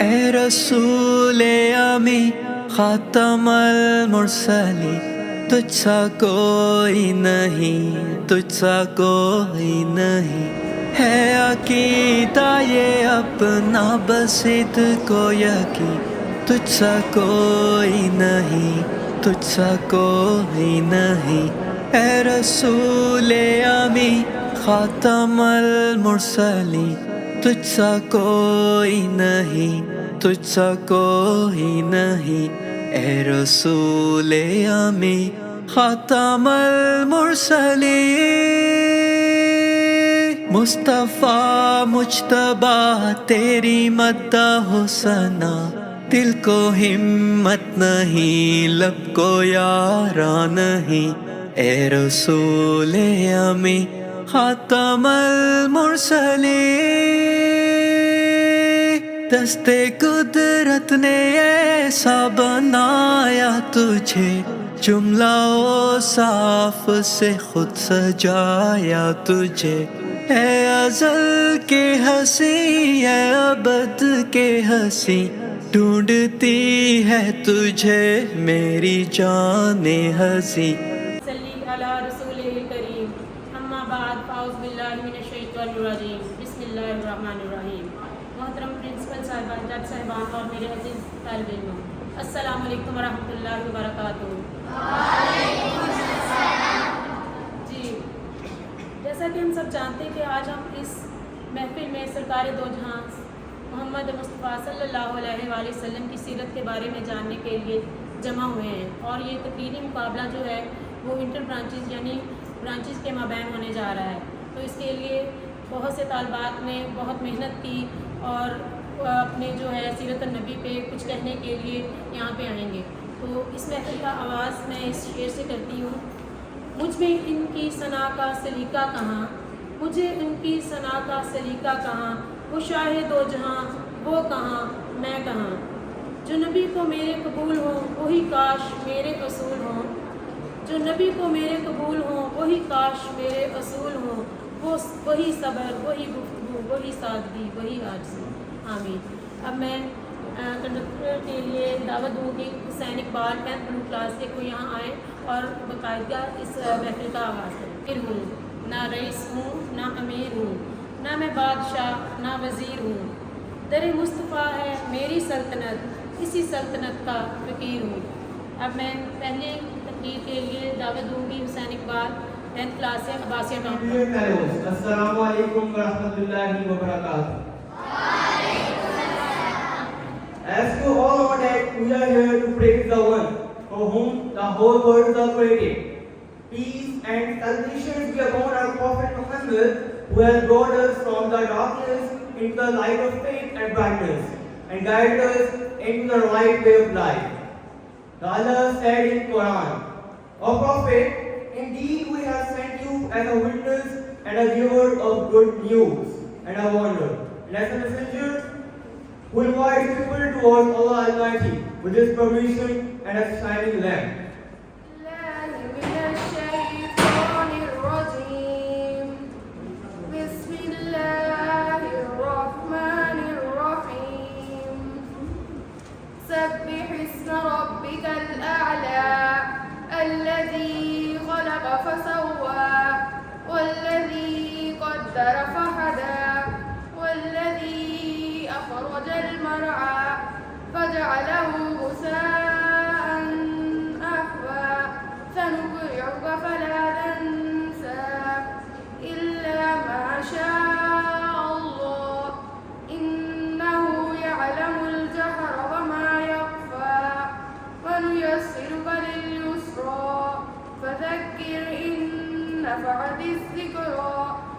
اے رسول امی خاتم المرسلی، تجھ سا کوئی نہیں، تجھ سا کوئی نہیں، ہے عقیدہ یہ اپنا بسط کو یقین، تجھ سا کوئی نہیں، تجھ سا کوئی نہیں، اے رسول امی خاتم المرسلی، تجھ سا کوئی نہیں، تجھ سا کوئی نہیں، اے رسول امی خاتم المرسلین۔ مصطفیٰ مجتبیٰ تیری مدح و ثنا، دل کو ہمت نہیں، لب کو یارا نہیں، اے رسول امی خاتم المرسلین۔ دست قدرت نے ایسا بنایا تجھے، جملہ و صاف سے خود سجایا تجھے، اے ازل کے ہنسی، اے ابد کے ہنسی، ڈھونڈتی ہے تجھے میری جان ہنسی۔ صلی علی رسول کریم، اما بعد، فاعوذ باللہ من الشیطان الرجیم، بسم اللہ الرحمن الرحیم۔ محترم پرنسپل صاحبہ، جج صاحبان اور میرے عزیز طالب علموں، السلام علیکم ورحمۃ اللہ وبرکاتہ۔ جی، جیسا کہ ہم سب جانتے ہیں کہ آج ہم اس محفل میں سرکار دو جہاں محمد مصطفیٰ صلی اللہ علیہ وآلہ وسلم کی سیرت کے بارے میں جاننے کے لیے جمع ہوئے ہیں، اور یہ تقریری مقابلہ جو ہے وہ انٹر برانچز یعنی برانچز کے مابین ہونے جا رہا ہے۔ تو اس کے لیے بہت سے طالبات نے بہت محنت کی اور اپنے جو ہے سیرت النبی پہ کچھ کہنے کے لیے یہاں پہ آئیں گے۔ تو اس محفل کا آغاز میں اس شعر سے کرتی ہوں۔ مجھ میں ان کی ثنا کا سلیقہ کہاں، مجھے ان کی ثنا کا سلیقہ کہاں، وہ شاہ دو جہاں وہ کہاں میں کہاں، جو نبی کو میرے قبول ہوں وہی کاش میرے اصول ہوں، جو نبی کو میرے قبول ہوں وہی کاش میرے اصول ہوں، وہی صبر، وہی گفتگو، وہی سادگی، وہی عاجزی، آمین۔ اب میں کنڈکٹر کے لیے دعوت دوں گی حسین اقبال 10th بلو کلاس کے کو یہاں آئیں اور باقاعدہ اس محفل کا آغاز کریں۔ پھر ہوں نہ رئیس ہوں نہ امیر ہوں، نہ میں بادشاہ نہ وزیر ہوں، در مصطفیٰ ہے میری سلطنت، اسی سلطنت کا فقیر ہوں۔ اب میں پہلے تقریر کے لیے دعوت دوں گی حسین اقبال 10th کلاس سے عباسیہ ٹاؤن کا۔ السلام علیکم ورحمۃ اللہ وبرکاتہ۔ As you all know that we are here to praise the one for whom the whole world is created. Peace and salvation be upon our Prophet Muhammad, who has brought us from the darkness into the light of faith and brightness, and guided us into the right way of life. Allah said in Quran, O Prophet, indeed we have sent you as a witness and a giver of good news and a warner, and as a messenger who invites people towards Allah Almighty with His permission and a shining lamp. سبح اسم ربك الأعلى الذي خلق فسوى والذي قدر فهدى والذي أخرج المرعى فجعله غثاء أحوى سنقرئك فلا تنسى إلا ما شاء الله إنه يعلم الجهر وما يخفى ونيسرك لليسرى فذكر إن نفعت الذكرى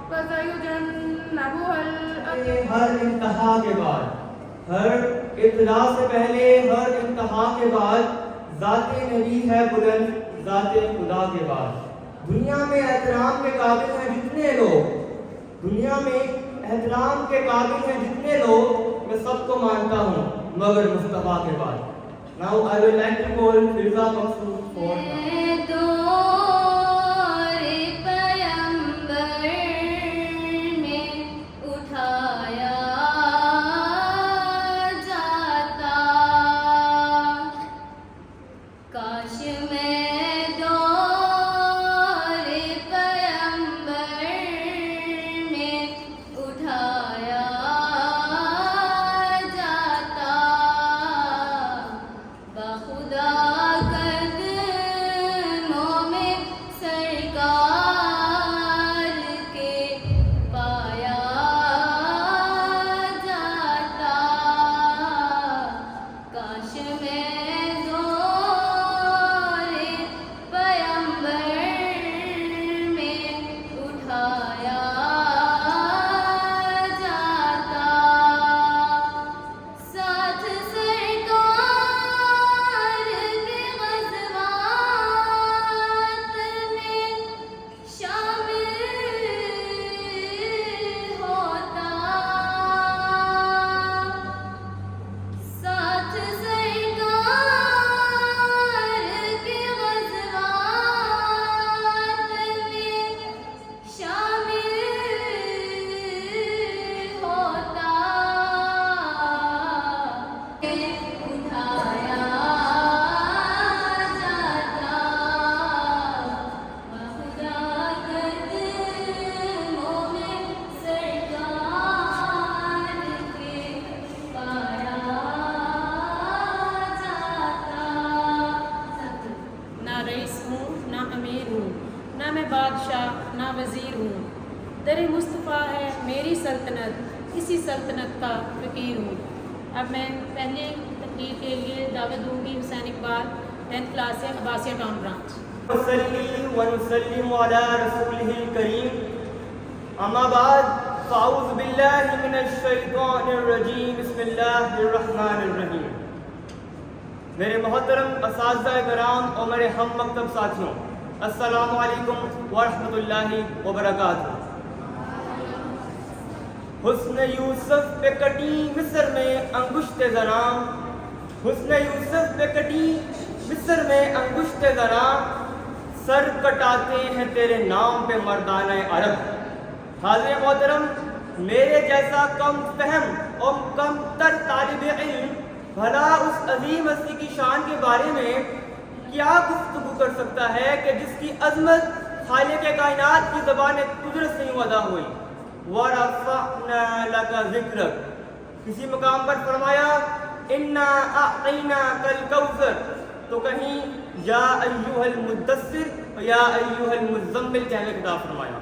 فسيجنبها الأتقى۔ ہر انتہا کے بعد، ہر ابتدا سے پہلے، ہر انتہا کے بعد ذات نبی ہے بلند، ذات خدا کے بعد۔ دنیا میں احترام کے قابل ہیں جتنے لوگ، دنیا میں احترام کے قابل ہیں جتنے لوگ، میں سب کو مانتا ہوں مگر مصطفیٰ کے بعد۔ Now I would like to call Firza Maqsood for اٹھایا در مصطفیٰ ہے میری سلطنت، اسی سلطنت کا فقیر ہوں۔ اب میں پہلے تقریر کے لیے دعوت دوں گی حسین اقبال 10th کلاس سے عباسیہ ٹاؤن برانچ۔ نصلي ونسلم على رسوله الكريم اما بعد فاعوذ بالله من الشیطان الرجیم بسم اللہ الرحمن الرحیم۔ میرے محترم اساتذہ کرام اور میرے ہم مکتب ساتھیوں، السلام علیکم ورحمۃ اللہ وبرکاتہ۔ حسن یوسف پہ کٹی مصر میں انگشت زراں، حسن یوسف پہ کٹی مصر میں انگشت زراں، سر کٹاتے ہیں تیرے نام پہ مردانہ عرب۔ حاضر محترم، میرے جیسا کم فہم اور کم تر طالب علم بھلا اس عظیم ہستی کی شان کے بارے میں کیا گفتگو کر سکتا ہے کہ جس کی عظمت خالق کائنات کی زبان قدرت سے یوں ادا ہوئی۔ وَرَفَعْنَا لَكَ ذِكْرَكَ، کسی مقام پر فرمایا اِنَّا أَعْطَيْنَاكَ الْكَوْثَرَ، تو کہیں یا ایھا المدثر یا ایھا المزمل کہنے کا خطاب فرمایا۔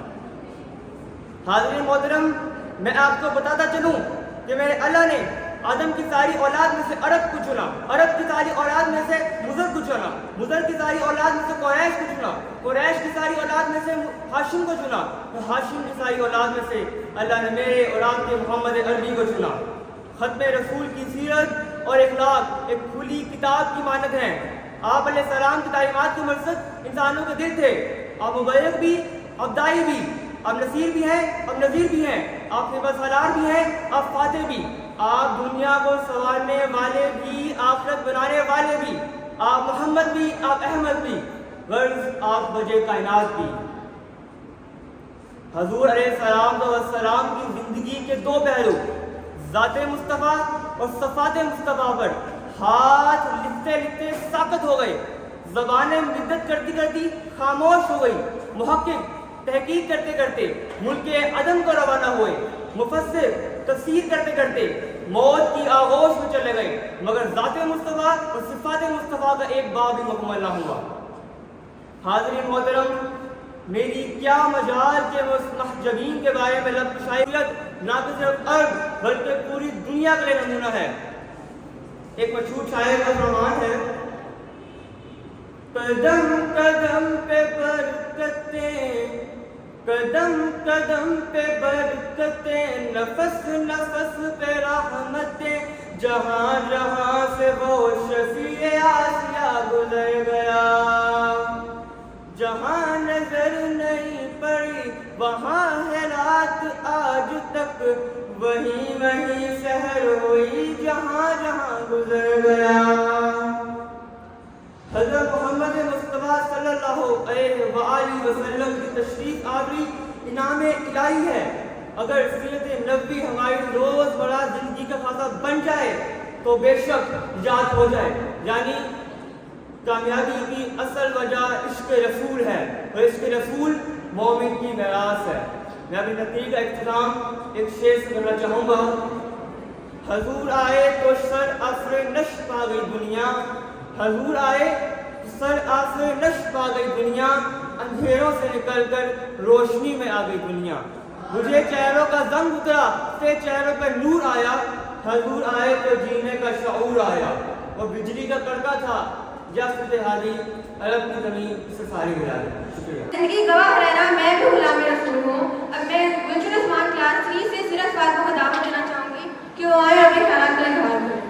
حاضرین محترم، میں آپ کو بتاتا چلوں کہ میرے اللہ نے آدم کی ساری اولاد میں سے عرب کو چنا، عرب کی ساری اولاد میں سے مضر کو چنا، مضر کی ساری اولاد میں سے قریش کو چنا، قریش کی ساری اولاد میں سے ہاشم کو چنا، ہاشم کی ساری اولاد میں سے اللہ نے میرے اور آپ کے محمد عربی کو چنا۔ ختم رسول کی سیرت اور اخلاق ایک کھلی کتاب کی مانند ہے۔ آپ علیہ السلام کی تعلیمات کے مقصد انسانوں کے دل تھے۔ آپ مبلغ بھی، آپ داعی بھی، آپ نصیر بھی ہیں، آپ نذیر بھی ہیں، آپ خبر سالار بھی ہیں، آپ فاتح بھی، آپ دنیا کو سنوارنے والے بھی، آخرت بنانے والے بھی، آپ محمد بھی، آپ احمد بھی، غرض آپ وجہ کائنات بھی۔ حضور علیہ السلام کی زندگی کے دو پہلو، ذات مصطفیٰ اور صفات مصطفیٰ پر ہاتھ لکھتے لکھتے ساکت ہو گئے، زبانیں مدت کرتی کرتی خاموش ہو گئی، محقق تحقیق کرتے کرتے ملک عدم کو روانہ ہوئے، مفسر تفسیر کرتے کرتے موت کی آغوش میں چلے گئے، مگر ذات مصطفیٰ اور صفات مصطفیٰ کا ایک باب بھی مکمل نہ ہوا۔ حاضرین محترم، میری کیا مجال کہ وہ اس محجبین کے بارے میں لفظ شاعریت نہ صرف عرب بلکہ پوری دنیا کے لیے نمونہ ہے۔ ایک مشہور شاعر کا فرمان ہے، قدم قدم پہ برکتیں، قدم قدم پہ برکتیں، نفس نفس پہ رحمتیں، جہاں جہاں سے وہ شفیع آسیہ گزر گیا، جہاں نظر نہیں پڑی وہاں ہے رات آج تک، وہیں وہیں شہر ہوئی جہاں جہاں گزر گیا۔ حضرت محمد مصطفیٰ صلی اللہ علیہ وآلہ وسلم کی تشریف آوری انعام الہی ہے۔ اگر سیرت نبوی ہماری روز بڑا زندگی کا خاصہ بن جائے تو بے شک یاد ہو جائے، یعنی کامیابی کی اصل وجہ عشق رسول ہے، اور عشق رسول مومن کی میراث ہے۔ میں اپنی تقریر کا اختتام ایک شعر سے کرنا چاہوں گا۔ حضور آئے تو سر آفر نشت پا گئی دنیا، حضور آئے تو سر آفر نشت پا گئی دنیا، اندھیروں سے نکل کر روشنی میں آ گئی دنیا، مجھے چہروں کا زنگ اترا سے چہروں پر نور آیا، حضور آئے تو جینے کا شعور آیا۔ وہ بجلی کا کڑکا تھا یا صورتحالی عرب کی زمین سے ساری گرا دی۔ شکریہ۔ زندگی گواہ رہنا، میں بھی غلام رسول ہوں۔ اب میں گلشن عثمان کلاس 3 سے صرف فاطمہ کو دعوت دینا چاہوں گی کہ وہ آئے اپنے خیالات کا اظہار کریں۔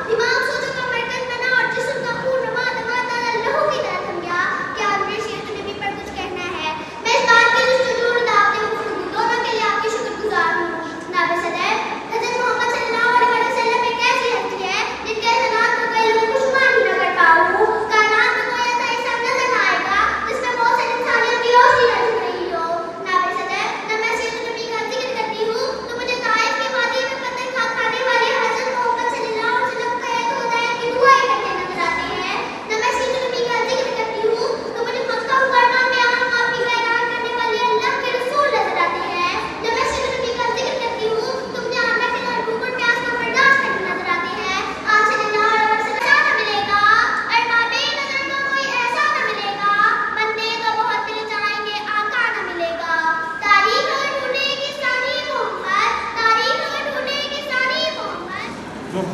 दिमाग सोचो का मरकज बना और जिस्म का खून रमा दमा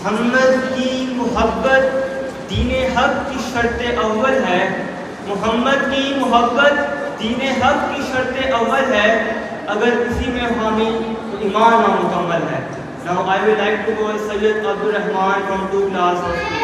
محمد کی محبت دین حق کی شرط اول ہے. محمد کی محبت دین حق کی شرط اول ہے. اگر کسی میں حامی تو ایمان نامکمل ہے. Now I would like to call Sayyid Abdul Rahman from 2 classes.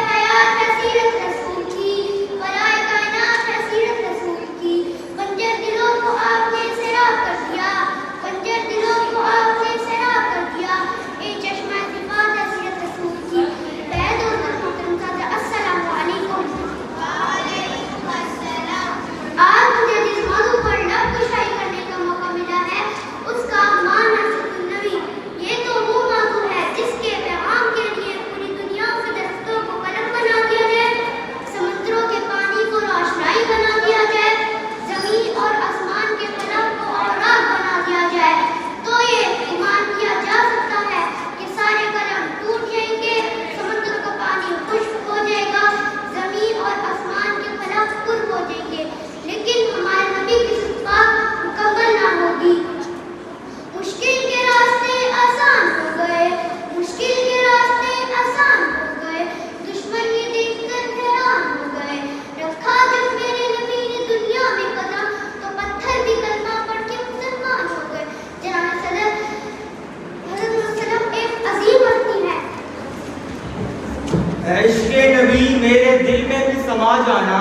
عشق نبی میرے دل میں بھی سما جانا,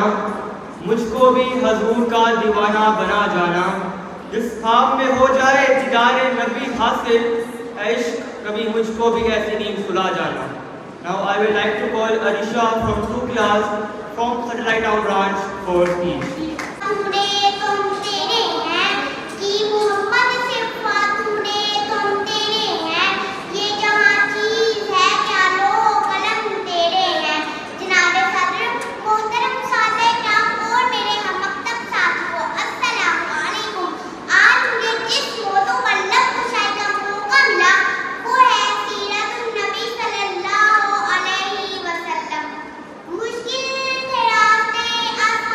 مجھ کو بھی حضور کا دیوانہ بنا جانا. جس خواب میں ہو جائے دیدار نبی حاصل, عشق کبھی مجھ کو بھی ایسی نیند سلا جانا. Now I would like to call Arisha from 2 class from Satellite Town branch for speech. मुश्किल थे रास्ते आसान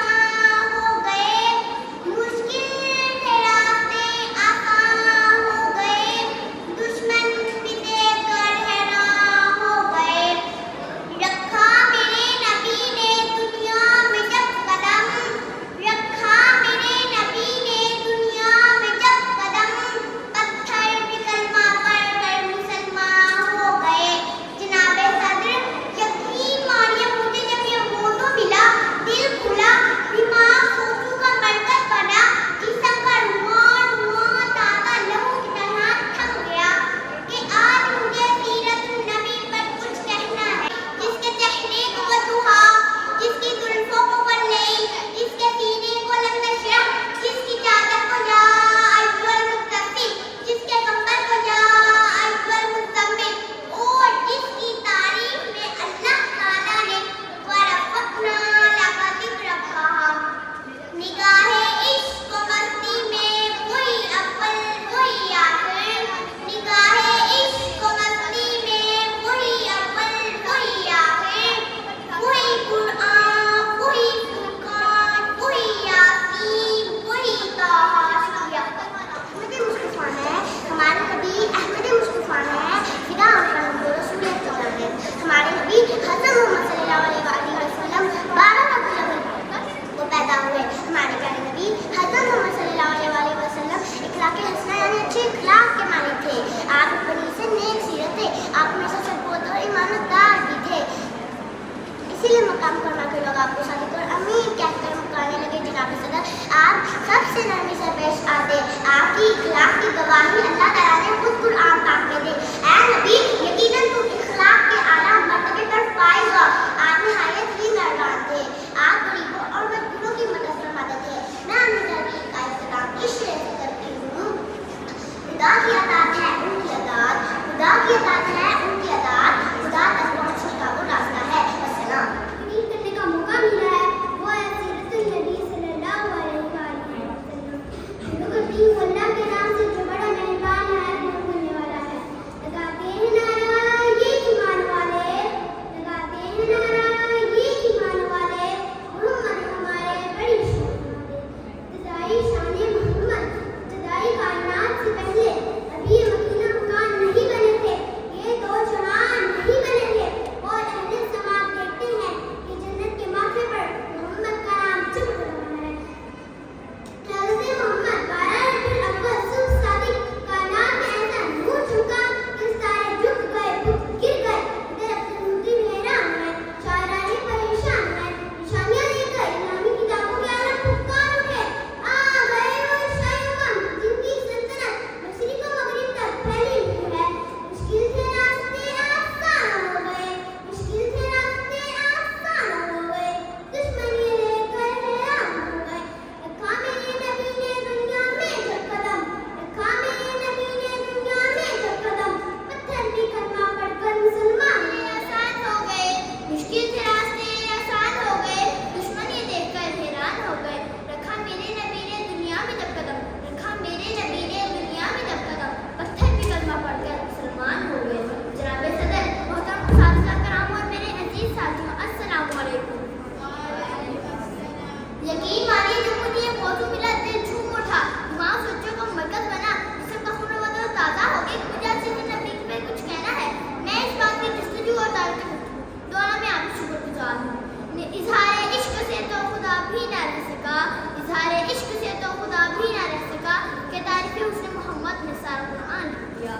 دیا.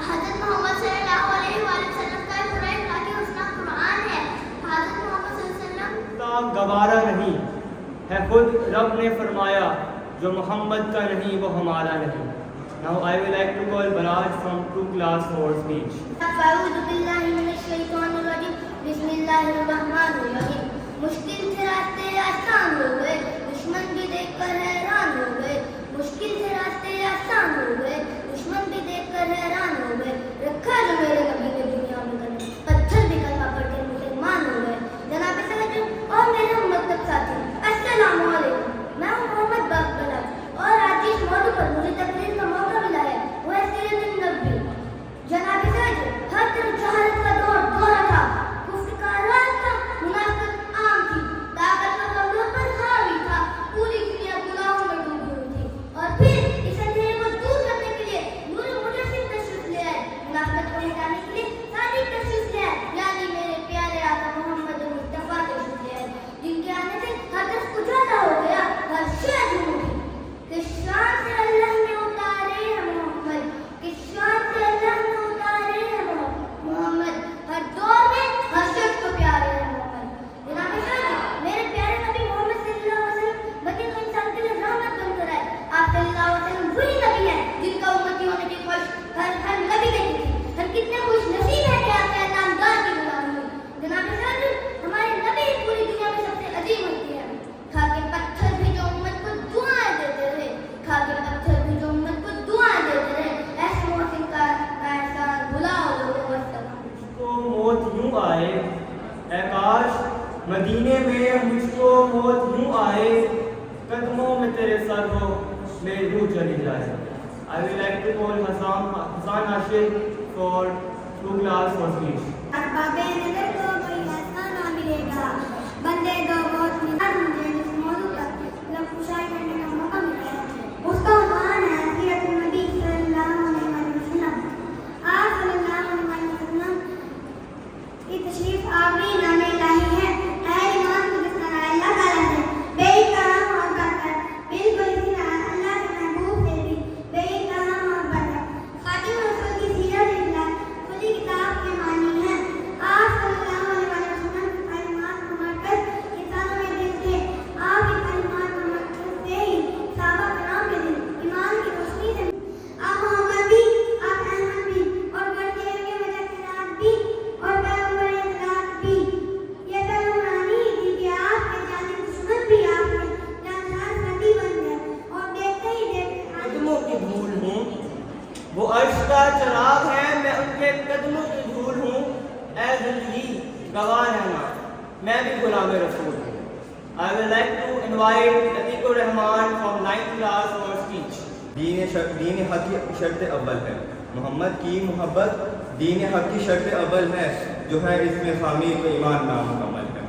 حضرت محمد صلی اللہ علیہ وسلم کا پورا اخلاقی حسنہ قرآن ہے. حضرت محمد صلی اللہ علیہ وسلم گوارا نہیں ہے، خود رب نے فرمایا جو محمد کا نہیں وہ ہمارا نہیں. Now I would like to call Baraj from 2 class 4 speech. اعوذ باللہ من الشیطان الرجیم. بسم اللہ الرحمن الرحیم. مشکل سے راستے آسان ہو گئے، دشمن بھی دیکھ کر حیران ہو گئے. مشکل سے راستے آسان ہو گئے، دشمن بھی دیکھ کر حیران ہو گئے. رکھا جو میرے نبی نے دنیا میں کرنے، پتھر بھی کلمہ پڑھ کے مسلمان ہو گئے. جناب صدر اور میرے مکتب ساتھی، السلام علیکم. میں ہوں محمد بلال اور آج اس موضوع پر مجھے تقریر کا موقع ملا ہے، وہ ہے سیرت النبی. جناب صدر ہر طرف جہالت کا دورہ تھا، کفر کا راج تھا، منافقت عام تھی، طاقت کا کمزور پر حاوی تھا، پوری دنیا گناہوں میں ڈوبی ہوئی تھی. اور پھر اس اندھیرے کو دور کرنے کے لیے نور مجسم تشریف لے آئے، منافقت کو ہٹانے کے لیے صادق تشریف لے آئے، یعنی میرے پیارے آقا محمد مصطفیٰ تشریف لے آئے، جن کے آنے سے ہر طرف اجالا ہو گیا، ہر شے جھوم اٹھی. کس شان سے اللہ نے اتارے ہیں محمد، کس شان سے اللہ نے اتارے ہیں محمد، ہر دور میں ہر شخص کو پیارے ہیں محمد. جناب صدر میرے پیارے نبی محمد صلی اللہ علیہ وسلم مدینہ انسان کے لیے رحمت بن کر آئے. آپ صلی اللہ علیہ وسلم وہی نبی ہیں جن کا امتی ہونے کی خواہش ہر نبی نے کی تھی. ہم کتنے خوش نصیب ہیں کہ آپ کے نامدار کی غلامی ہوئی. جناب صدر ہمارے نبی پوری دنیا میں سب سے عظیم ہوتی ہے. کھا کے پتھر بھی جو امت کو دعائیں دیتے رہے، کھا کے پتھر بھی جو امت کو دعائیں دیتے رہے. ایسے محسن کا احسان بھلاؤ لوگوں والسلام. کو موت یوں آئے اے کاش مدینے میں مجھ کو موت یوں آئے، قدموں میں تیرے سر ہو میری روح چلی جائے. I would like to call Hassan Hashim for 2 class 4 speech. ارباب نظر کو کوئی ایسا نہ ملے گا، بندے دو بہت مزاج مجھے جس موضوع پر لب کشائی کرنے کا موقع ملا ہے، اس کا عنوان ہے سیرت النبی صلی اللہ علیہ وسلم. آپ صلی اللہ علیہ وسلم کی تشریف آوری نام الہی ہے. اے ایمان کو جس کا اللہ تعالیٰ سے بے طرح محبت ہے، بالکل اسی طرح اللہ کے محبوب سے بھی بے طرح محبت ہے. خاتم رسول کی سیرت اخلاق کھلی کتاب کے معنی ہے. آپ صلی اللہ علیہ وسلم کی تعلیمات کا مرکز انسانوں میں دل تھے. آپ کی تعلیمات کا مرکز سے ہی صحابہ کرام کے دل ایمان کی روشنی سے. آپ محمد بھی، آپ احمد بھی، اور گرچہ کے وجہ سے رات بھی، اور پیغمبر اطلاق بھی. یہ پیغمبرانی ہی تھی کہ آپ کے جانی دشمن بھی آپ کے جانشار ساتھی بن گئے، اور دیکھتے ہی دیکھتے قدموں کی دھول ہوں، وہ عرش کا چراغ ہے، میں ان کے قدموں کی دھول ہوں. اے زندگی گواہ رہنا میں بھی غلام رسول ہوں. I would like to invite Atiq Rahman from 9th class for speech. دین حق کی شرط اول ہے، محمد کی محبت دین حق کی شرط اول ہے، جو ہے اس میں خامی تو ایمان نامکمل ہے.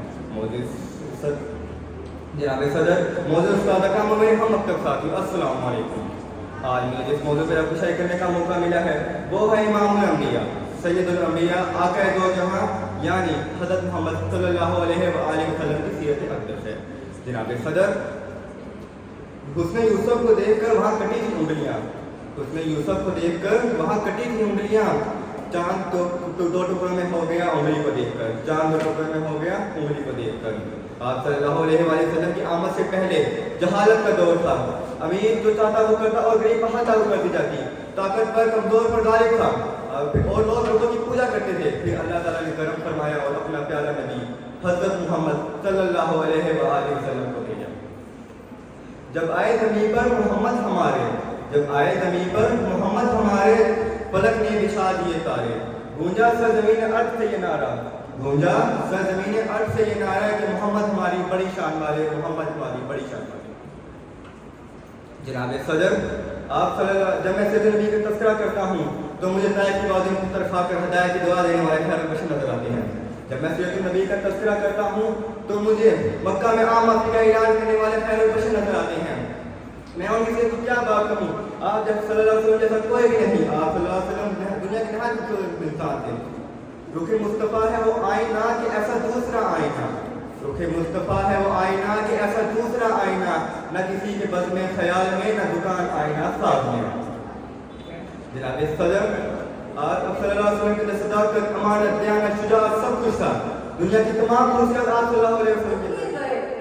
جناب صدر موضوع استاد کا میرے ہم مکتب ساتھی السلام علیکم. آج مجھے جس موضوع پر گفتگو کرنے کا موقع ملا ہے وہ ہے امام الانبیاء سید الانبیاء آقا دو جہاں یعنی حضرت محمد صلی اللہ علیہ وآلہ وسلم کی سیرت اقدس ہے. جناب صدر حسن یوسف کو دیکھ کر وہاں کٹی تھی انگلیاں، حسن یوسف کو دیکھ کر وہاں کٹی تھی انگلیاں. چاند دو ٹکڑوں میں ہو گیا انگلی کو دیکھ کر، چاند 2 ٹکڑوں میں ہو گیا انگلی کو دیکھ کر. آپ صلی اللہ علیہ وآلہ وسلم کی آمد سے پہلے جہالت کا دور تھا. امیر جو چاہتا وہ کرتا اور غریب کہاں وہ کرتی جاتی. طاقتور کمزور پر غالب تھا اور لوگ لوگوں کی پوجا کرتے تھے. پھر اللہ تعالیٰ نے کرم فرمایا اور اپنا پیارا نبی حضرت محمد صلی اللہ علیہ وآلہ وسلم کو بھیجا. جب آئے زمین پر محمد ہمارے فلک نے بچھا دیے تارے. گونجا سرزمین ارض سے یہ نعرہ کہ محمد ہماری بڑی شان والے، محمد ہماری بڑی شان والے. جناب صدر آپ صلی اللہ جب میں سید نبی کا تذکرہ کرتا ہوں تو مجھے طائف کی وادی مختلف خا کر ہدایت کی دعا دینے والے خیر البشر نظر آتے ہیں. جب میں سید نبی کا تذکرہ کرتا ہوں تو مجھے مکہ میں عام معافی کا اعلان کرنے والے خیر البشر نظر آتے ہیں. میں ان سے کیا بات کہوں، آپ جب صلی اللہ علیہ وسلم جیسا کوئی بھی نہیں. آپ صلی اللہ علیہ وسلم دنیا کے نہایت خوبصورت انسان تھے. رخ مصطفیٰ ہے وہ آئینہ کہ ایسا دوسرا آئینہ، رخ مصطفیٰ ہے وہ آئینہ کہ ایسا دوسرا آئینہ، نہ کسی کے بزم خیال میں نہ دکان آئینہ ساز میں. जनाब सदर, आज आप सल्लल्लाहु अलैहि वसल्लम की सदाकत, अमानत, दयानत, शुजाअत सब कुछ था। दुनिया की तमाम खसूसियात आप सल्लल्लाहु अलैहि वसल्लम की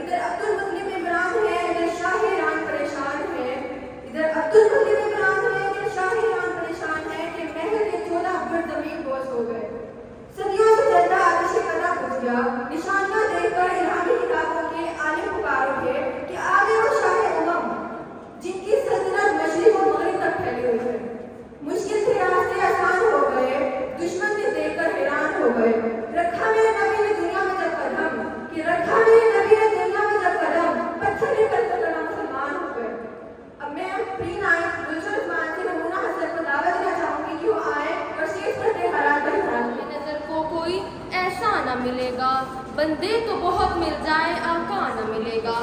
इधर अब्दुल मुतलिब इमरान है, इधर शाह ईरान परेशान है। इधर अब्दुल मुतलिब इमरान है, इधर शाह ईरान परेशान है कि महल के 14 बड़ जमीन बोझ हो गए। सदियों से चलता आतिश कदा बुझ गया। निशानियां देखकर ईरानी किताबों के आलिम पुकारोगे कि आगे वो शाह उमम जिनकी सल्तनत मशरिक और मगरिब तक फैली हुई है। मुश्किल से रास्ते आसान हो गए, दुश्मन ने देखकर हैरान हो गए। रखा मेरे नबी ने दुनिया में जब कदम, कि रखा मेरे नबी ने दुनिया में जब कदम, पत्थर ने पत्थर करना मुसलमान हो गए। अब मैं प्री नाइट गुलशन उस्मान से नमूना हसन को दावत देना चाहूंगी कि वो आए और शेष करते हालात पर ध्यान दें। नजर को कोई ऐसा न मिलेगा, बंदे तो बहुत मिल जाए, आका न मिलेगा।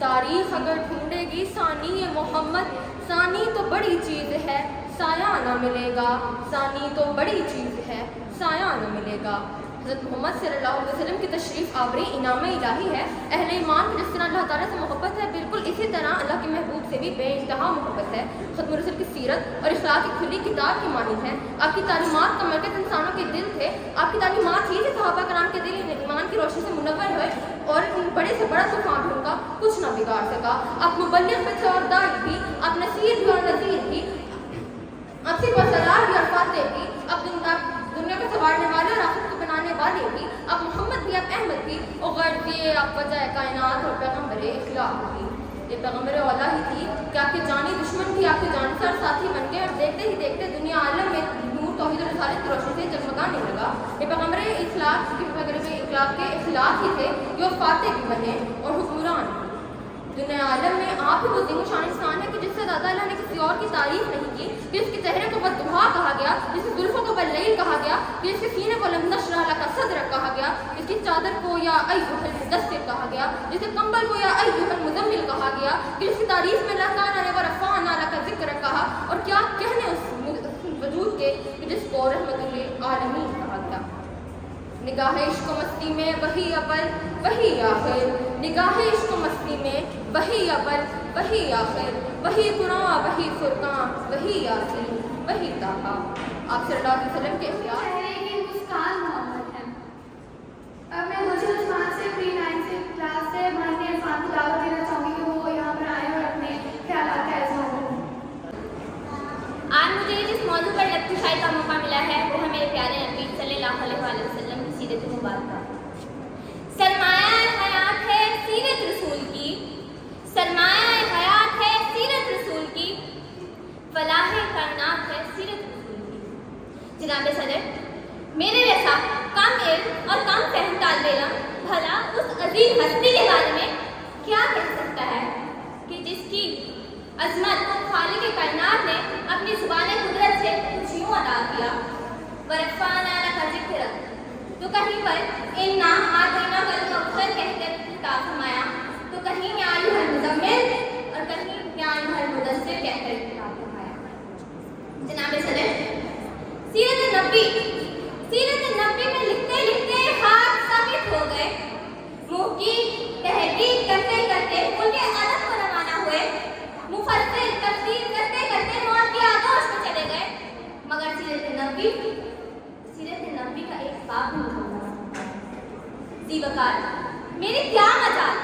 तारीख अगर ढूंढेगी सानी ये मोहम्मद, सानी तो बड़ी चीज़ है, साया न मिलेगा। सानी तो बड़ी चीज़ है, साया न मिलेगा। हज़रत मोहम्मद सल्लल्लाहु अलैहि वसल्लम की तशरीफ़ आवरी इनाम इलाही है। अहले ईमान को जिस तरह अल्लाह ताला से मोहब्बत है, बिल्कुल इसी तरह अल्लाह के महबूब से भी बेइंतहा मोहब्बत है। ख़त्म रसूल की सीरत और इखलाक की खुली किताब की मानिंद है। आपकी तालीमात का मरकज़ इंसानों के दिल थे। आपकी तालीमात ही से सहाबा कराम के दिल ईमान की रोशनी से मुनव्वर हुए और बड़े से बड़ा तूफ़ान भी उनका कुछ न बिगाड़ सका। आप मुबल्लिग़ भी थे और दाई भी, आप नसीर भी और नज़ीर भी, आप सिर्फ सलाह भी और फातिह भी, आप दुनिया को संवारने वाले और आखिरत को बनाने वाले भी, आप मोहम्मद भी, आप अहमद भी, और गर्द आप वजह कायनात और पैगम्बर इखलाक भी। ये पैगम्बर औला ही थी कि आपके जानी दुश्मन भी आपके जानसार साथी बन गए और देखते ही देखते दुनिया आलम में नूर तौहीद और रिसालत की रोशनी से जगमगाने लगा। ये पैगम्बर इखलाक के इखलाक ही थे जो फातिह भी बने और हुक्मरान भी। दुनिया आलम में आप ही वो ज़िंग शान इंसान है कि जिससे ज़्यादा अल्लाह ने किसी और की तारीफ नहीं की, कि इसके चेहरे को बद्दुहा कहा गया, जिसकी जुल्फ़ों को बल्लैल कहा गया, कि इसके सीने को लम नशरह लका सद्रक कहा गया, इसकी चादर को या अय्युहल मुदस्सिर कहा गया, जिसके कंबल को या अय्युहल मुज़म्मिल कहा गया, कि जिसकी तारीफ में लकाना ने व रफ़अना लका ज़िक्र कहा। और क्या कहने उस वजूद के कि जिसको रहमतुल आलमीन कहा गया। निगाह इश्क मस्ती में वही अव्वल वही आखिर, निगाह इश्क मस्ती में वही अव्वल वही आखिर, वही कुरान वही फुरकान वही यासीन वही ताहा। आप सल्लल्लाहु अलैहि वसल्लम के इख्तियार मुस्कान मोहम्मद है। अब मैं गुलशन उस्मान से प्री 9 से क्लास से माहिर इरफान को दावत देना चाहूँगी कि वो यहाँ पर आए और अपने ख्यालात का इज़हार करें। आज मुझे जिस मौजू पर लफ्ज़ का मौका मिला है वो है मेरे प्यारे नबी सल्लल्लाहु अलैहि वसल्लम की सीरत मुबारक। सरमाया हयात है सीरत रसूल की, सरमाया हयात है सीरत रसूल की, फलाह कायनात है सीरत रसूल की। जनाब सदर, मेरे जैसा कम इल्म और कम फहम तालिब इल्म भला उस अजीम हस्ती के बारे में क्या कह सकता है कि जिसकी अजमत को खालिक कायनात ने अपनी ज़ुबान कुदरत से कुछ यूँ अदा किया, वरफ़अना लका ज़िक्रक, तो कहीं पर इन्ना आतैना कल कौसर कहकर खिताब फरमाया, तो कहीं या अय्युहल मुज़म्मिल और कहीं या अय्युहल मुदस्सिर कहकर खिताब फरमाया। जनाब सदर, सीरत नबी में लिखते लिखते हाथ साबित हो गए। मुँह की तहकीक करते करते उनके अदब को रवाना हुए। मुफस्सिर तफसीर करते करते मौत के आगोश में चले गए। मगर सीरत नबी का एक बाब भी नहीं होगा। जी वकार, मेरी क्या मजाल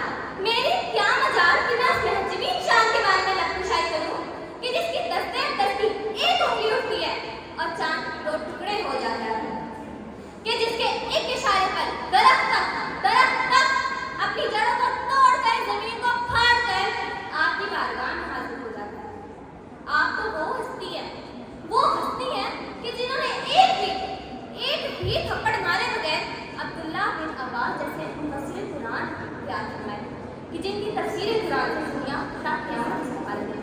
कि मैं उस महजबीन शान के बारे में लफ्ज़शाई करूं कि जिसकी दस्ते दस्ती एक उंगली उठती है और चांद 2 टुकड़े हो जाता है, कि जिसके एक इशारे पर दरख्त तक अपनी जड़ों को तोड़कर जमीन को फाड़कर आपकी बारगाह में हाजिर हो जाता है। आप तो वो हस्ती है कि जिन्होंने एक भी थप्पड़ मारे बगैर अब्दुल्ला बिन अब्बास जैसे मुफस्सिर कुरान याद फरमाए, कि जिनकी तफसीर कुरान से दुनिया ता क़यामत से पालन है,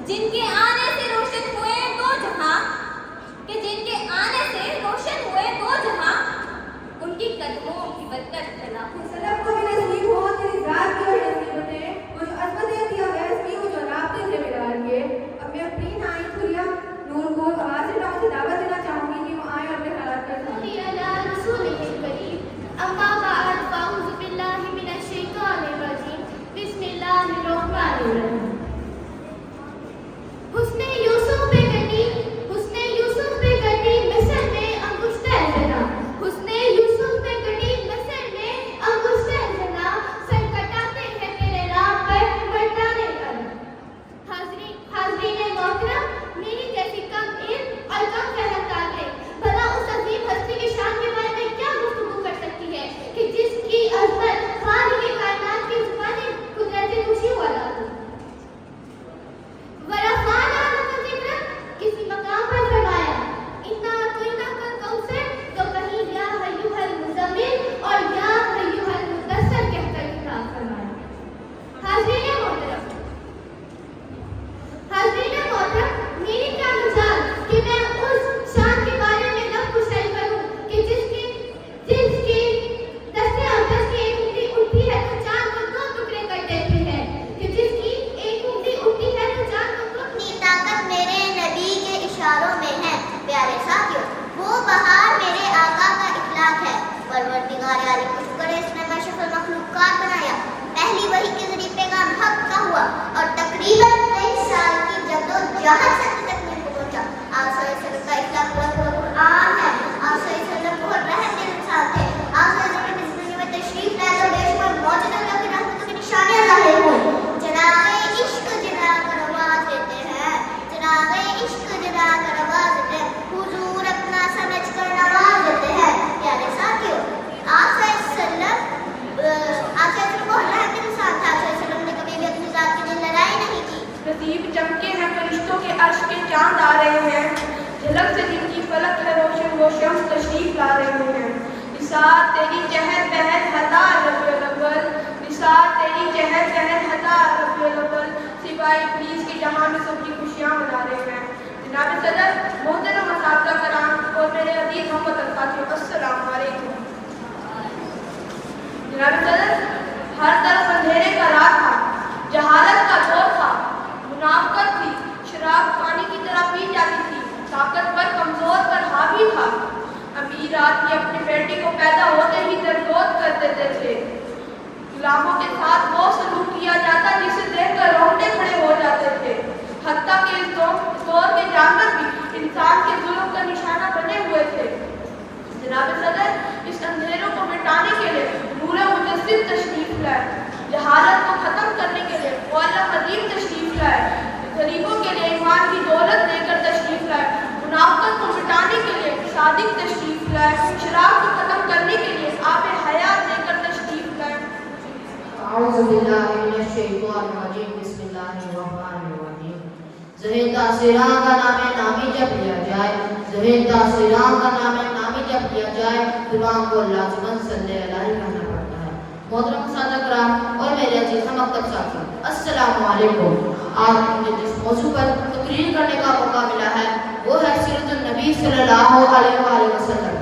जिनके आने से रोशन हुए दो जहां, उनकी कदमों की बरकत करना सलब को भी नसीब हो, तेरी ज़ात की और नसीबत है, वो जो अज़मतें थी और वैसी वो जो राब्ते थे मिलार के। अब मैं अपनी नाई खुरिया नूर को आवाज़ से दावत देना चाहूँगी कि वो आए और अपने हालात का इज़हार करें। अला रसूलिल करीम, अम्मा बाद फ़अऊज़ु बिल्लाहि मिनश शैतानिर रजीम, बिस्मिल्लाहिर रहमानिर रहीम। हुस्ने यूसुफ पे कनी वो शम्स तशरीफ ला रहे हैं। निसार तेरी चहल पहल हता रबियुल अव्वल, निसार तेरी चहल पहल हता रबियुल अव्वल, सिपाही पुलिस के जहां में सबकी खुशियां मना रहे हैं। जनाब सदर, मोहतरम असातिज़ा कराम और मेरे अजीज मोहम्मद साथियों, अस्सलाम वालेकुम। जनाब सदर, हर तरफ अंधेरे का रात था, जहालत का दौर था, मुनाफिकत थी, शराब पानी की तरह पी जाती थी, ताकतवर कमजोर पर हावी था। अमीर आदमी अपने बेटे को पैदा होते ही दरगोद कर देते थे। गुलामों के साथ वो सलूक किया जाता जिसे देखकर रोंगटे खड़े हो जाते थे। हत्ता के इस दौर के जानवर भी इंसान के जुल्म का निशाना बने हुए थे। जनाब सदर, इस अंधेरों को मिटाने के लिए नूर मुजस्सिद तशरीफ लाए, जहालत को खत्म करने के लिए मौला मदीन तशरीफ लाए, गरीबों के लिए ईमान की दौलत देकर तशरीफ लाए, मुनाफिकत को मिटाने के लिए सादिक तशरीफ लाए, शराब को खत्म करने के लिए आब हयात देकर तशरीफ लाए। औज़ु बिल्लाहि मिनश शैतानिर रजीम, बिस्मिल्लाहिर्रहमानिर्रहीम। ज़हिंदा सिरां का नामी जब लिया जाए, ज़हिंदा सिरां का नामी जब लिया जाए, दुआओं को लाज़िमन सल्लल्लाहु अलैहि कहना पड़ता है। मोहतरम सादा कराम और मेरे अजीज मकतब साथी, अस्सलामु अलैकुम। आज मुझे जिस मौजू पर तकरीर करने का मौका मिला है वो है सीरतुन नबी सल्लल्लाहु अलैहि वसल्लम।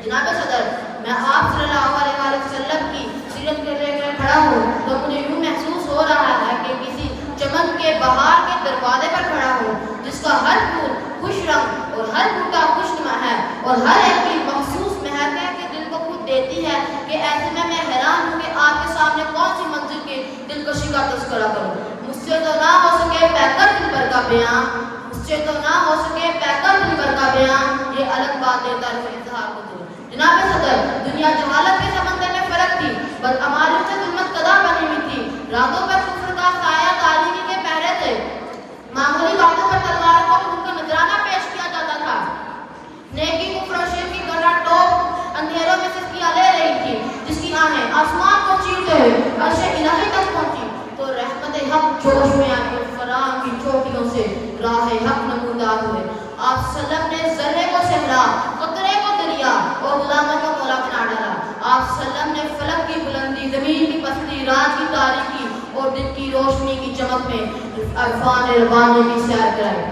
जनाब सदर, मैं आप सल्लल्लाहु अलैहि वसल्लम की सीरत के लिए खड़ा हूँ तो मुझे यूँ महसूस हो रहा है कि किसी चमन के बहार के दरवाजे पर खड़ा हूँ, जिसका हर फूल खुश रंग और हर बूटा खुशनुमा है और हर एक की मखसूस महक है कि दिल को खुद देती है कि ऐसे में मैं हैरान हूँ कि आपके सामने कौन सी मंजिल की दिलकशी का तस्करा करूँ। मुझसे तो ना हो सके पैकर दिल भर का बयान, मुझसे तो ना हो सके पैकर दिल भर का बयान, ये अलग बात है तारीफ इज़हार को दूर। जनाब सदर, दुनिया जहालत के समंदर में फर्क थी, बस अमालियों से जुल्मत कदा बनी हुई थी, रातों पर कुफ्र का साया तारीकी के पहरे थे, मामूली बातों पर तलवार को उनका नजराना पेश किया जाता था। नेकी कुफ्र और शिर्क की गला टोप अंधेरों में सिसकियां ले रही थी, जिसकी आहें आसमान को चीरते हुए अर्श इलाही तक पहुंची तो रहमत हक जोश में आके फराम की चोटियों से राह हक नमूदार हुए। आप सल्लम ने ज़र्रे को सहरा, कतरे को दरिया और गुलामों को मौला बना डाला। आप सल्लम ने फलक की बुलंदी, ज़मीन की पस्ती, रात की तारीकी और दिन की रोशनी की चमक में अरफान रवानी की सैर कराई।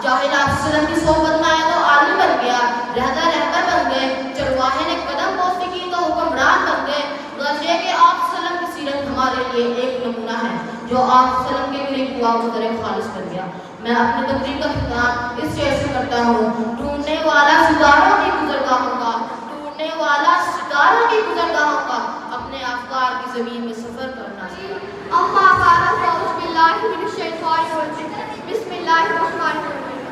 जाहिल आप सल्लम की सोहबत में आया तो आलिम बन गया, रहबर बन गए, चरवाहे ने कदम पोस्ती की तो हुक्मरान बन गए। गज़े के आप सल्लम की सीरत हमारे लिए एक नमूना है जो आप सल्लम के करीब हुआ वो तरह खालिस कर गया। मैं अपनी तकरीर का खिताब इस शेर से करता हूँ, ढूंढने वाला सितारों की गुज़रगाहों का, ढूंढने वाला सितारों की गुज़रगाहों का, अपने अफ़कार की ज़मीन में सफ़र करना सीखा। अम्मा बाद अऊज़ु बिल्लाहि मिनश शैतानिर रजीम, बिस्मिल्लाहिर्रहमानिर्रहीम।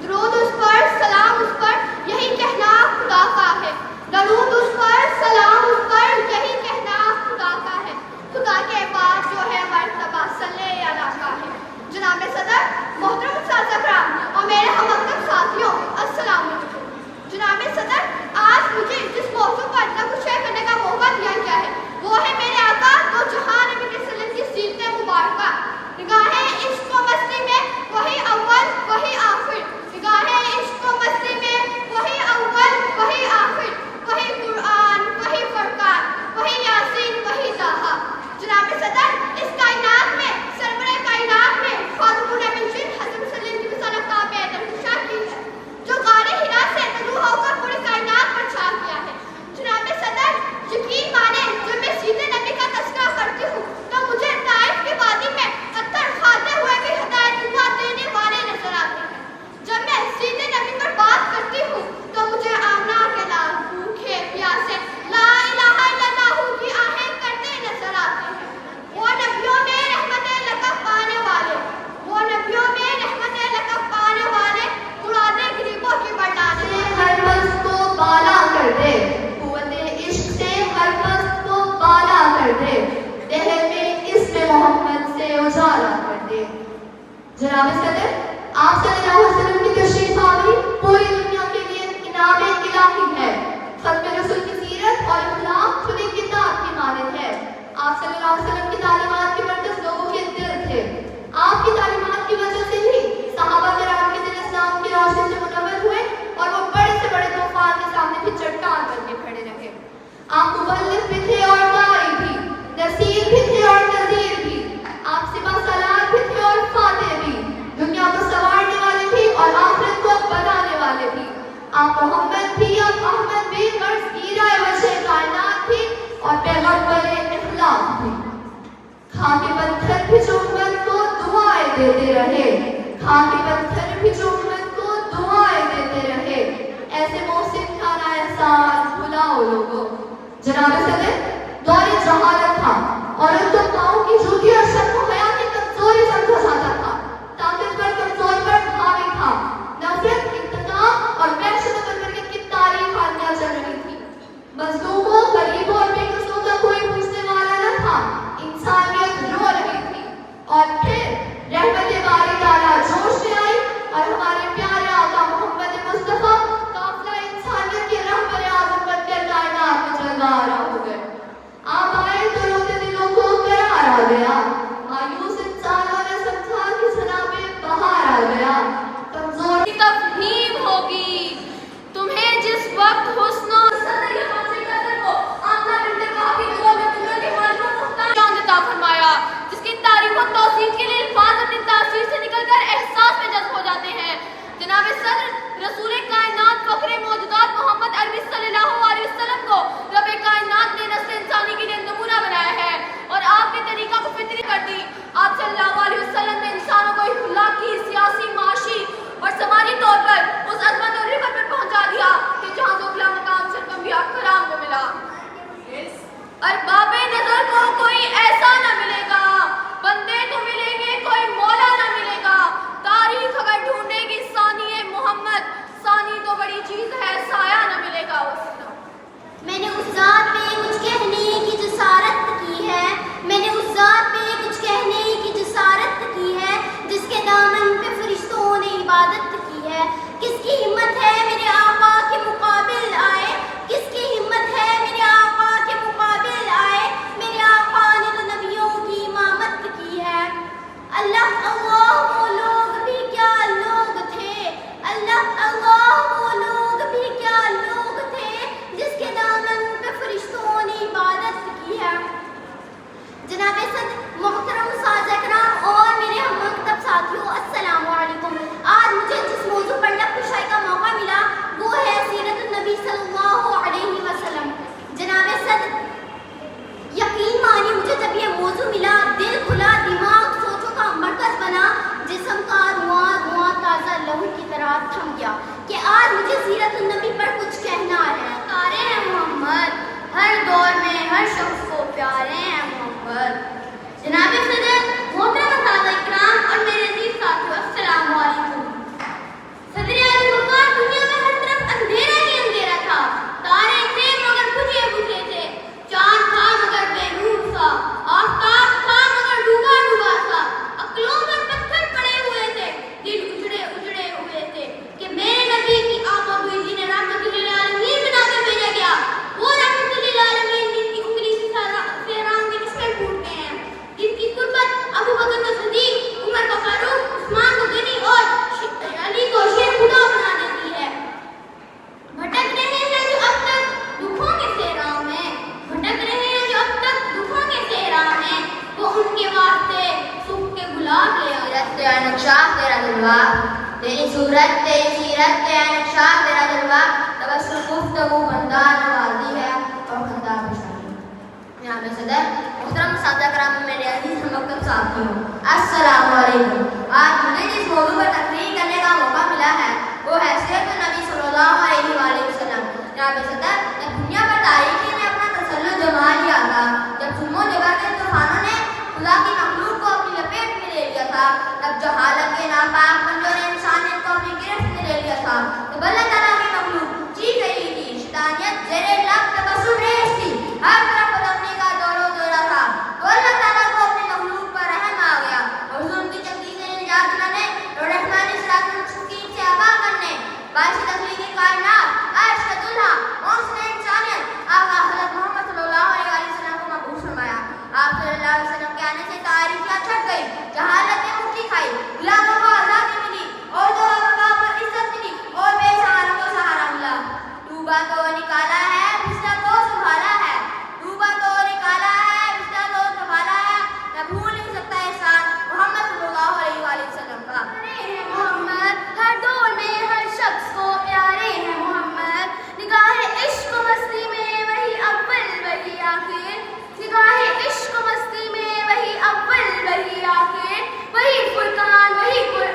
दरूद उस पर, सलाम उस पर, यही कहना खुदा का है। दरूद उस पर, सलाम उस पर, यही कहना खुदा का है। खुदा के बाद जो है मर्तबा सल्ले अला का है। जनाब सदर, मोहतरम सादा कराम और मेरे हमअक़द साथियों, अस्सलाम वालेकुम। जनाब सदर, आज मुझे जिस मौजू पर कुछ शेयर करने का मौका दिया गया है वो है मेरे आका दो जहां नबी सल्लल्लाहु अलैहि वसल्लम की सीरत मुबारका। निगाहें इश्क व मस्ती में वही अव्वल वही आखिर, निगाहें इश्क व मस्ती में वही अव्वल वही आखिर, वही कुरान वही फुरकान वही यासीन वही ताहा। जनाब सदर, इस कायनात में सरवरे कायनात में खातून मिनशिन हज़रत सल्लल्लाहु अलैहि वसल्लम का बेदर्शा की है जो गारे हिरा से तलू होकर पूरी कायनात पर छा गया है। जनाब सदर, यकीन माने जब मैं सीधे नबी का तज़किरा करती हूँ तो मुझे ताइफ की वादी में पत्थर खाते हुए भी हिदायत देने वाले नजर आते हैं। जब मैं सीधे नबी पर बात करती हूँ तो मुझे आमना के लाल भूखे प्यासे ला इलाहा इल्लल्लाह की आहें करते नजर आते हैं। वो नबियों में रहमतें लक़ब पाने वाले, वो नबियों में रहमतें लक़ब पाने वाले, मुरादें गरीबों की बढ़ाने हर मस्त को बाला कर दे, कुव्वते इश्क से हर मस्त को बाला कर दे, देह में इसमें मोहम्मद से उजाला कर दे। जनाब सदर, आप सल्लल्लाहु अलैहि वसल्लम की तशरीफ आवी पूरी दुनिया के लिए इनाम इलाही है। खत्म रसूल की सीरत और इस्लाम खुली किताब की मानद है। आप सल्लल्लाहु अलैहि वसल्लम की तालीमात के मर्कज़ लोगों के दिल थे। आपकी तालीमात की वजह से ही सहाबा किराम के दिल इस्लाम की रोशनी से मुनव्वर हुए और वो आके पत्थर भी मोहम्मद को दुआएं देते रहे। ऐसे मोहसिन खाना एहसास भुलाओ लोगों। जनाब सदर, दौरे जहालत था और उन तुमकाओं की झूठी और शर्म हया की कमजोरी समझा जाता था। ताकतवर कमजोर पर हावी था। नफरत, इंतकाम और वहशत परवरिश की तारीफ हालिया चल रही थी। मजलूमों, गरीबों और बेकसूरों का कोई पूछने वाला न था। इंसानियत रो रही थी। और फिर रहमत बारी ताला जोश में आई और हमारे प्यारे आका मोहम्मद मुस्तफा काफिला इंसानियत के रहबर आज़म बनकर कायनात में जलवा हो गए। आप आए तो रोते दिलों को करार आ गया। मायूस इंसानों ने समझा कि जनाबे बहार आ गया। कमजोर की तफहीम होगी। तुम्हें जिस वक्त हुस्नो सदर या माशरे कदर को आमना बिनते वहाब की दुआ में दुनिया के मालिकों मुख्तार जान देता फरमाया, जिसकी तारीफ और तौसीफ के लिए अल्फाज अपनी तासीर से निकलकर एहसास में जज्ब हो जाते हैं। जनाब सदर रसूल कायनात फखरे मौजूदात मोहम्मद अरबी सल्लल्लाहु अलैहि वसल्लम को रब कायनात ने नस्ल इंसानी के लिए नमूना बनाया है और आपने तरीका को फितरी कर दी। आप सल्लल्लाहु अलैहि वसल्लम ने इंसानों को इखलाकी, सियासी, माशी और समाजी तौर पर उस अजमत और रिफत पर पहुंचा दिया कि जहां जोखला मकाम सिर्फ अंबिया कराम को मिला। अरबाबे नजर को कोई ऐसा न मिलेगा, बंदे तो मिलेंगे, कोई मौला न मिलेगा। तारीख अगर ढूंढेगी सानी मोहम्मद, सानी तो बड़ी चीज है, साया न मिलेगा उसका। मैंने उस जात पे कुछ कहने की जसारत की है, मैंने उस जात पे कुछ कहने की जसारत की है, जिसके दामन पे फरिश्तों ने इबादत की है। किसकी हिम्मत है मेरे आका के मुकाबिल आए, किसकी हिम्मत है मेरे आका के मुकाबिल आए। मेरे आका ने तो नबियों की इमामत की है। अल्लाह अल्लाह वो लोग भी क्या लोग थे, अल्लाह अल्लाह वो लोग भी क्या लोग थे, जिसके दामन पे फरिश्तों ने इबादत की है। जनाब सद मोहतरम साज़ इकराम और मेरे हम मकतब साथियों, अस्सलामु अलैकुम। आज मुझे जिस मौजू पर लब कुशाई का मौका मिला वो है सीरत नबी सल्लल्लाहु अलैहि वसल्लम। जनाब सद यकीन मानिए, मुझे जब ये मौजू मिला दिल खुला, दिमाग सोचों का मरकज बना, जिस्म का रुआं ताज़ा लहू की तरह थम गया कि आज मुझे सीरत नबी पर कुछ कहना है। तारे हैं मोहम्मद, हर दौर में हर शख्स को प्यारे हैं मोहम्मद। जनाब सदर मोहतरम साज़ इकराम और मेरे अजीज साथियों, अस्सलामु अलैकुम। सदर आज़म वक़ार, दुनिया में हर तरफ अंधेरा ही अंधेरा था। तारे थे मगर बुझे बुझे थे, चांद था मगर बेनूर सा, आफ़ताब था मगर डूबा डूबा सा, अक्लों पर पत्थर पड़े हुए थे, दिल उजड़े उजड़े हुए थे कि मेरे नबी की आमद हुई, जिन्हें रहमतुल लिल आलमीन बनाकर भेजा गया, वो रहमतुल लिल आलमीन जिनकी उंगली से राम के दुश्मन टूटते हैं, जिनकी कुर्बत अबू बकर को सदीक, उमर को फारूक, उस्मान को गनी और अली को शेर खुदा बना देती है। भटक रहे हैं जो अब तक दुखों के सेहरा में, भटक रहे हैं जो अब तक दुखों के सेहरा में, वो उनके वास्ते सुख के गुलाब ले आए। तेरा नक्शा तेरा जलवा, तेरी सूरत तेरी सीरत तेरा नक्शा तेरा जलवा, तबस्सुम गुफ्तगू बंदा नवाजी है और खंदा खुशाली। यहाँ पे सदर मोहतरम साज़ इकराम मेरे अजीज मकतब साथियों, अस्सलामु अलैकुम। आज मुझे जिस मौजू पर तकरीर करने का मौका मिला है वो है सीरत नबी सल्लल्लाहु अलैहि वसल्लम। यहाँ पे सदर जब दुनिया पर तारीखी में अपना तसल्लुत जमा लिया था, जब जुल्मों जबर के तूफानों ने खुदा की मखलूक को अपनी लपेट में ले लिया था, तब जहालत के नापाक बंदों ने इंसानियत को अपनी गिरफ्त में ले लिया था, तो अल्लाह ताला की मखलूक चीख रही थी, शैतानियत ज़ेरे लब तबस्सुम रेज़ थी, हर तरफ बदमनी का दौरो दौरा था, तो अल्लाह ताला को अपनी मखलूक पर रहम आ गया और जुल्म की चक्की से निजात दिलाने और रहमानी सिरात मुस्तकीम से आगाह करने, बाइस तख्लीक़ कायनात, अर्श का दुल्हा, मौसम इंसानियत आका हज़रत मोहम्मद सल्लल्लाहु अलैहि वसल्लम को मबऊस फरमाया। आप सल्लल्लाहु अलैहि वसल्लम के आने से तारीखियाँ छट गई, जहालत ने मुट्ठी खाई, गुलामों को आज़ादी मिली और दो मकाम पर इज्जत मिली और बेसहारों को सहारा मिला। डूबा तो निकाला है, फिसला तो संभाला है, डूबा तो निकाला है, फिसला तो संभाला है, मैं भूल नहीं सकता एहसान मोहम्मद सल्लल्लाहु अलैहि वसल्लम का। मोहम्मद हर दौर में हर शख्स को प्यारे हैं मोहम्मद, निगाहे इश्क मस्ती में वही अव्वल वही आखिर, निगाहे इश्क मस्ती में वही अव्वल वही आखिर, वही फुरकान वही कुरान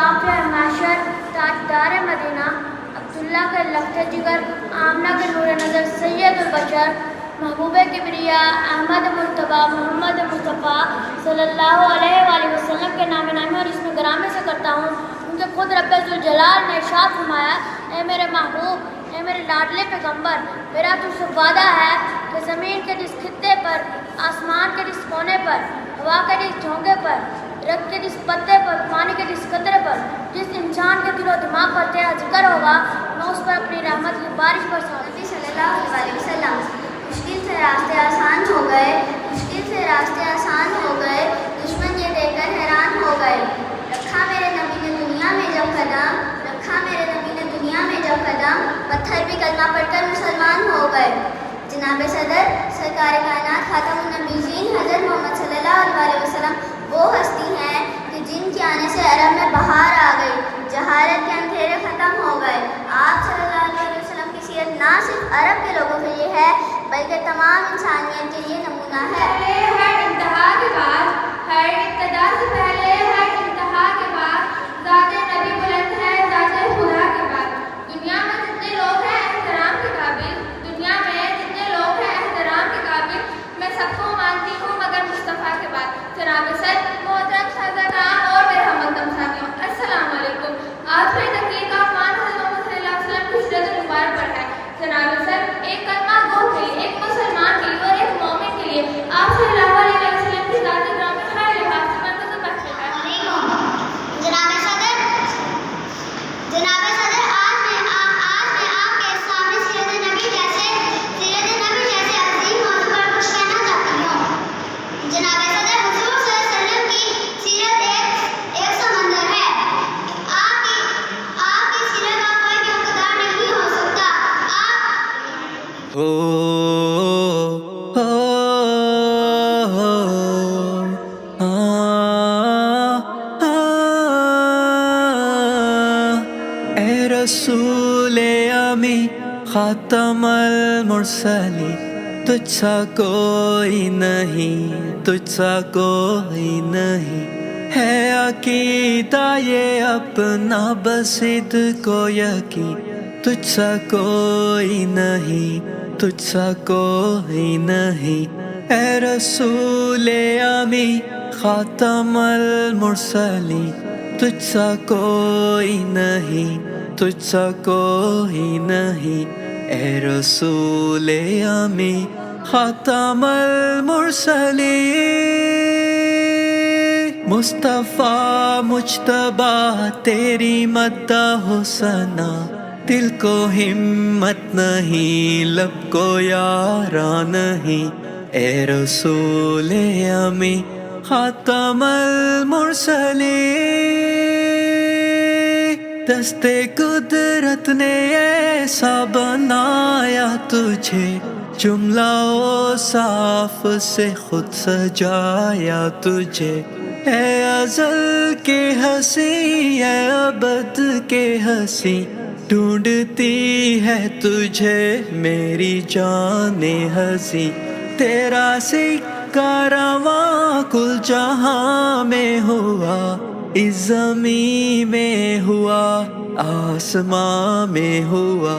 شافع معاشر تاجدار مدینہ عبداللہ کے لخت جگر آمنہ کے نور نظر سید البشر محبوب کبریا احمد مرتبہ محمد مصطفیٰ صلی اللہ علیہ وآلہ وسلم کے نام نامی اور اسم گرامی سے کرتا ہوں ان کے خود رب ذوالجلال نے ارشاد فرمایا، اے میرے محبوب، اے میرے لاڈلے پیغمبر، میرا تجھ سے وعدہ ہے کہ زمین کے جس خطے پر، آسمان کے جس کونے پر، ہوا کے جس جھونکے پر، رگ کے جس پتے پر، پانی کے جس قطرے پر، جس انسان کے دل و دماغ پر تیرا ذکر ہوگا، میں اس پر اپنی رحمت کی بارش برساؤں گی۔ صلی اللہ علیہ وسلم، مشکل سے راستے آسان ہو گئے، مشکل سے راستے آسان ہو گئے، دشمن یہ دیکھ کر حیران ہو گئے۔ رکھا میرے نبی نے دنیا میں جب قدم، رکھا میرے نبی نے دنیا میں جب قدم، پتھر بھی کلمہ پڑھ کر مسلمان ہو گئے۔ جناب صدر سرکار کائنات خاتم النبیین حضرت محمد صلی اللہ علیہ وسلم وہ ہستی ہیں کہ جن کے آنے سے عرب میں بہار آ گئی، جہالت کے اندھیرے ختم ہو گئے۔ آپ صلی اللہ علیہ وسلم کی سیرت نہ صرف عرب کے لوگوں کے لیے ہے بلکہ تمام انسانیت کے لیے نمونہ ہے۔ ہر انتہا کے بعد، ہر ابتدا سے پہلے، ہر انتہا کے بعد ذات نبی بلند ہے، ذات خدا کے بعد۔ دنیا میں جتنے لوگ ہیں احترام کے قابل، دنیا میں جتنے لوگ ہیں احترام کے قابل، میں سب کو مانتی ہوں مگر مصطفیٰ کے بعد۔ جناب صدر، محترم صدراء اور میرے ہمدم ساتھیوں، السلام علیکم۔ آج پھر تقریر کا عنوان حضرت محمد صلی اللہ علیہ وسلم کی سیرت المبارک پر ہے۔ جناب صدر، ایک کلمہ گو کے لیے، ایک مسلمان کے لیے اور ایک مومن کے لیے آپ صلی اللہ علیہ وسلم کی ذات گرامی ہر لحاظ سے مرکز محفل ہے۔ جناب صدر، آج میں آپ کے سامنے سیرت نبی جیسے عظیم موضوع پر کچھ کہنا چاہتی ہوں۔ جناب صدر، حضور صلی اللہ علیہ وسلم کی سیرت ایک سمندر ہے۔ آپ کی سیرت کا کوئی بھی حقدار نہیں ہو سکتا۔ اے رسول امی خاتم المرسلی، تجھ سا کوئی نہیں، تجھ سا کوئی نہیں، ہے عقیدہ یہ اپنا بسد کو یقین، تجھ سا کوئی نہیں، تجھ سا کوئی نہیں، اے رسول امی خاتم المرسلی، تجھ سا کوئی نہیں، تجھ سا کوئی نہیں، اے رسول امی خاتم المرسلین۔ مصطفیٰ مجتبیٰ تیری مدح و ثنا، دل کو ہمت نہیں، لب کو یارا نہیں، اے رسول امی خاتم المرسلین۔ دست قدرت نے ایسا بنایا تجھے، جملہ و صاف سے خود سجایا تجھے، اے ازل کے ہنسی، اے ابد کے ہنسی، ڈھونڈتی ہے تجھے میری جان ہنسی، تیرا سکہ رواں کل جہاں میں ہوا، اس زمین میں ہوا، آسمان میں ہوا،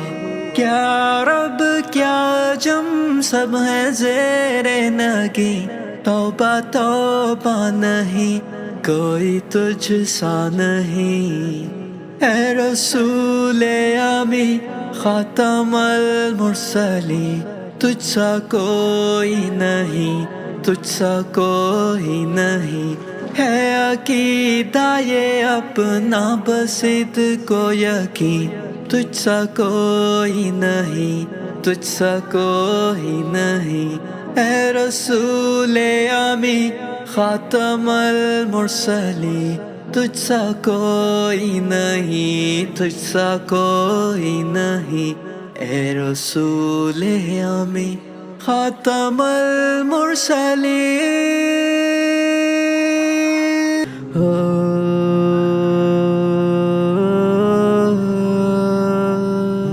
کیا رب کیا جم سب ہے زیر نگی، توبہ توبہ نہیں، کوئی تجھ سا نہیں، اے رسول امی خاتم المرسلین، تجھ سا کوئی نہیں، تجھ سا کوئی نہیں، ہے عقیدہ یہ اپنا بسد کو یقین، تجھ سا کوئی نہیں، تجھ سا کوئی نہیں، اے رسول امی خاتم المرسلین، تجھ سا کوئی نہیں، تجھ سا کوئی نہیں، اے رسول امی خاتم المرسلین۔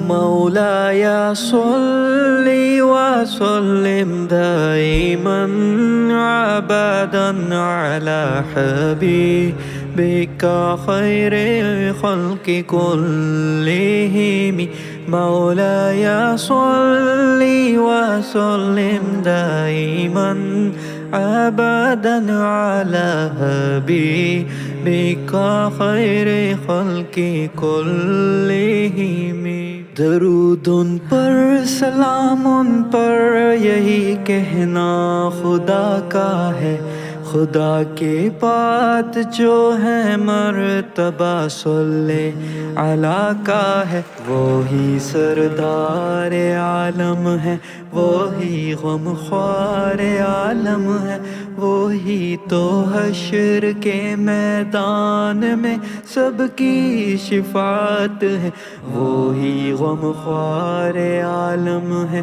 مولاي صل وسلم دائما ابدا على حبيبك بك خير خلق كلهم مولاي صل وسلم دائما أبدا على حبيبك خير خلق كلهم درود ان پر سلام ان پر یہی کہنا خدا کا ہے خدا کے بعد جو ہے مرتبہ صلی علی کا ہے وہی سردار عالم ہے وہی غم خوار عالم ہے وہی تو حشر کے میدان میں سب کی شفاعت ہے وہی غم خوار عالم ہے